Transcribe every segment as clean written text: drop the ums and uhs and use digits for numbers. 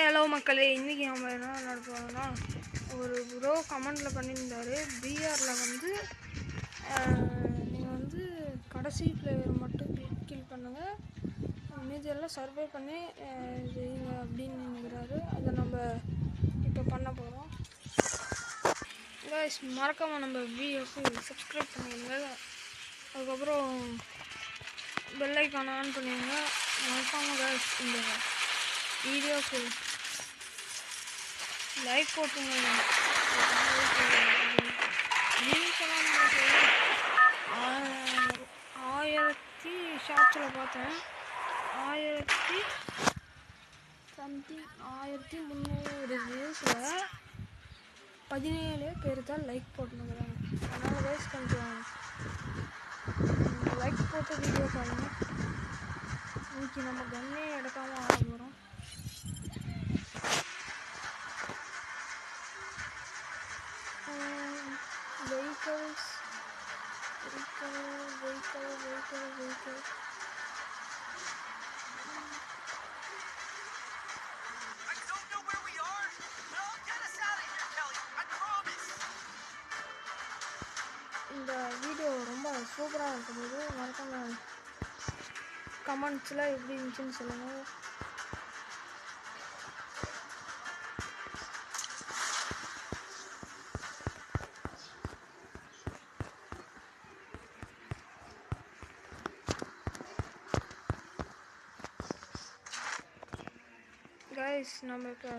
Hello மக்களே, இன்றைக்கி நம்ம என்ன நடப்போம்னா, ஒரு ப்ரோ கமெண்டில் பண்ணியிருந்தார். பிஆரில் வந்து நீங்கள் வந்து கடைசி பிளேயர் மட்டும் கில் பண்ணுங்கள், மீதியெல்லாம் சர்வே பண்ணி செய்யுங்க அப்படின்னு நினைக்கிறாரு. அதை நம்ம இப்போ பண்ண போகிறோம். கைஸ், மறக்காமல் நம்ம வீடியோக்கு சப்ஸ்கிரைப் பண்ணிடுங்க. அதுக்கப்புறம் பெல் ஐக்கானை ஆன் பண்ணிடுங்க. மறக்காமல் கைஸ் இந்த வீடியோக்கு லைக் போட்டுங்க. வியூஸெல்லாம் நமக்கு 1000 ஷார்ட்ஸில் பார்த்தேன். 1300 வியூஸில் 17 பேர் தான் லைக் போட்டுருக்குறாங்க. அதனால் கைஸ் கொஞ்சம் லைக் போட்டு வீடியோ பாருங்க. இன்னைக்கு நம்ம கன்னே எடுக்காமல் ஆட போகிறோம். Vehicles. I don't know where we are, but I'll get us out of here, Kelly. I promise. இந்த வீடியோ ரொம்ப சூப்பராக இருக்கும்போது மறக்காம கமெண்ட்ஸில் எப்படி இருந்துச்சுன்னு சொல்லுங்கள். கைஸ், நம்ம இப்போ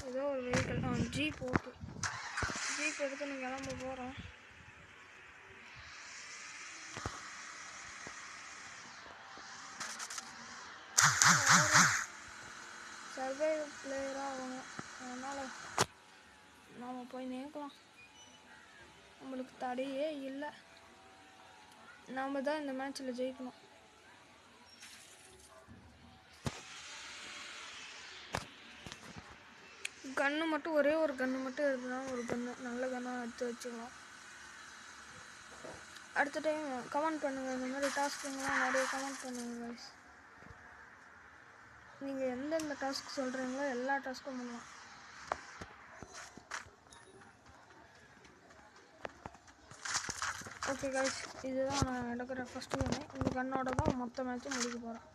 ஏதோ ஒரு வெஹிக்கிள் ஜீப் எடுத்து நான் கிளம்ப போகிறோம். சர்வே பிளேயராக ஆகணும். அதனால் நாம் போய் நேர்க்கலாம். நம்மளுக்கு தடையே இல்லை. நாம் தான் இந்த மேட்ச்சில் ஜெயிக்கணும். கன்று மட்டும் ஒரே ஒரு கன்று மட்டும் எடுத்துனா, ஒரு கன்று நல்ல கன்னாக எடுத்து வச்சுக்கலாம். அடுத்த டைம் கமெண்ட் பண்ணுங்கள். இந்த மாதிரி டாஸ்க்குங்கெலாம் நிறைய கமெண்ட் பண்ணுங்கள் கைஸ். நீங்கள் எந்தெந்த டாஸ்க் சொல்கிறீங்களோ எல்லா டாஸ்க்கும் பண்ணலாம். ஓகே கைஸ், இதுதான் நான் எடுக்கிற ஃபஸ்ட்டு கன்று. இந்த கன்னோட தான் மொத்த மேட்ச்சும் முடிக்க போகிறேன்.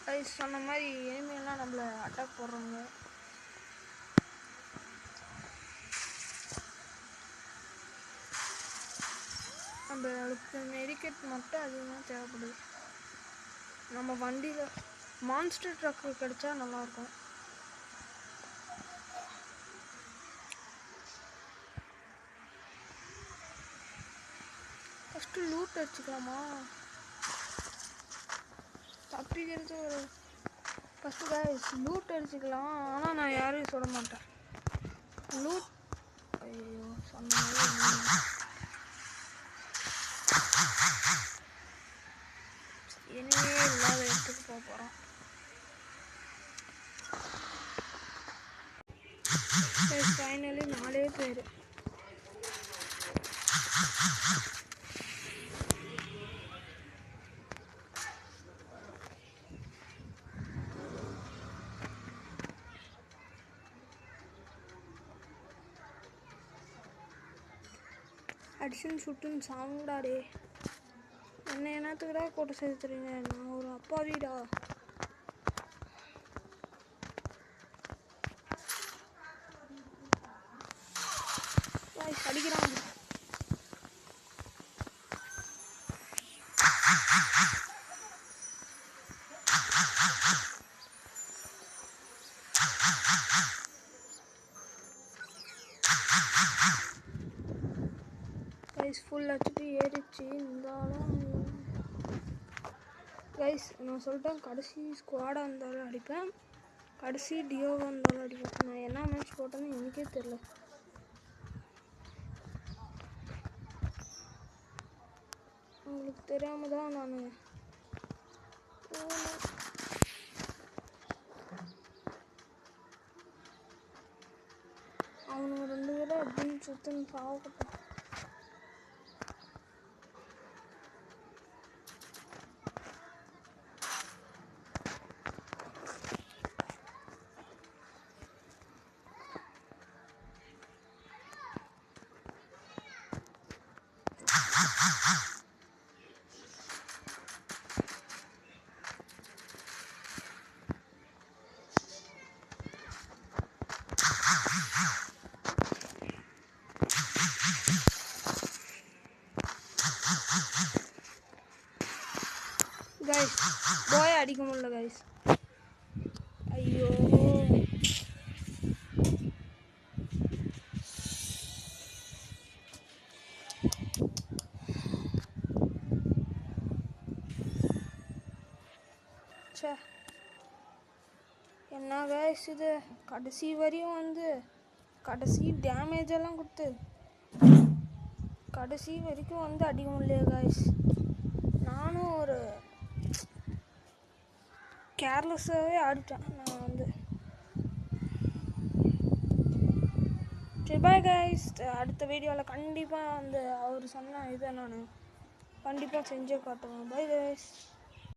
கைஸ், சொன்ன மாதிரி எனிமையெல்லாம் நம்மளை அட்டாக் போடுறாங்க. நம்மளுக்கு மெடிக்கெட் மட்டும் அதிகமாக தேவைப்படுது. நம்ம வண்டியில் மான்ஸ்டர் ட்ரக்கு கிடைச்சா நல்லாயிருக்கும். ஃபஸ்ட்டு லூட் அடிச்சுக்கலாமா? தப்பிக்கிறது ஒரு ஃபஸ்ட்டு கைஸ் லூட் அடிச்சுக்கலாம். ஆனால் நான் யாரையும் சொல்ல மாட்டேன். லூட் ஐயோ சொன்ன மாதிரி இனிமே இல்லாத இடத்துக்கு போக போகிறோம். ஃபைனலி 4 பேர். அடிஷன் சுட்டுன்னு சாங்கடாடே. என்ன என்னத்துக்குடா கூட்ட சேர்த்துறீங்க? நான் ஒரு அப்பாவிடா. அடிக்கிறாங்க. கைஸ் ஃபுல் ஹெச்பி ஏறிச்சு. இருந்தாலும் கைஸ் நான் சொல்லிட்டேன், கடைசி ஸ்குவாடாக இருந்தாலும் அடிப்பேன், கடைசி டியோவாக இருந்தாலும் அடிப்பேன். நான் என்ன மேட்ச் போட்டேன்னு எனக்கே தெரில. உங்களுக்கு தெரியாமல் தான் நான் அவனுங்க 2 பேரும் அப்படின்னு சுத்துன்னு பாவப்பட்டான். கைஸ் போய் அடிக்க முடியல கைஸ். ஐயோ சே, என்ன கைஸ் இது கடைசி வரையும் வந்து கடைசி டேமேஜ் எல்லாம் கொடுத்து கடைசி வரைக்கும் வந்து அடிக்க முடியல கைஸ். நானும் ஒரு கேர்லெஸ்ஸாகவே ஆடிட்டேன் நான் வந்து. சரி பாய் கைஸ், அடுத்த வீடியோவில் கண்டிப்பாக வந்து அவர் சொன்ன இதை நான் கண்டிப்பாக செஞ்சே காட்டுவேன். Bye guys.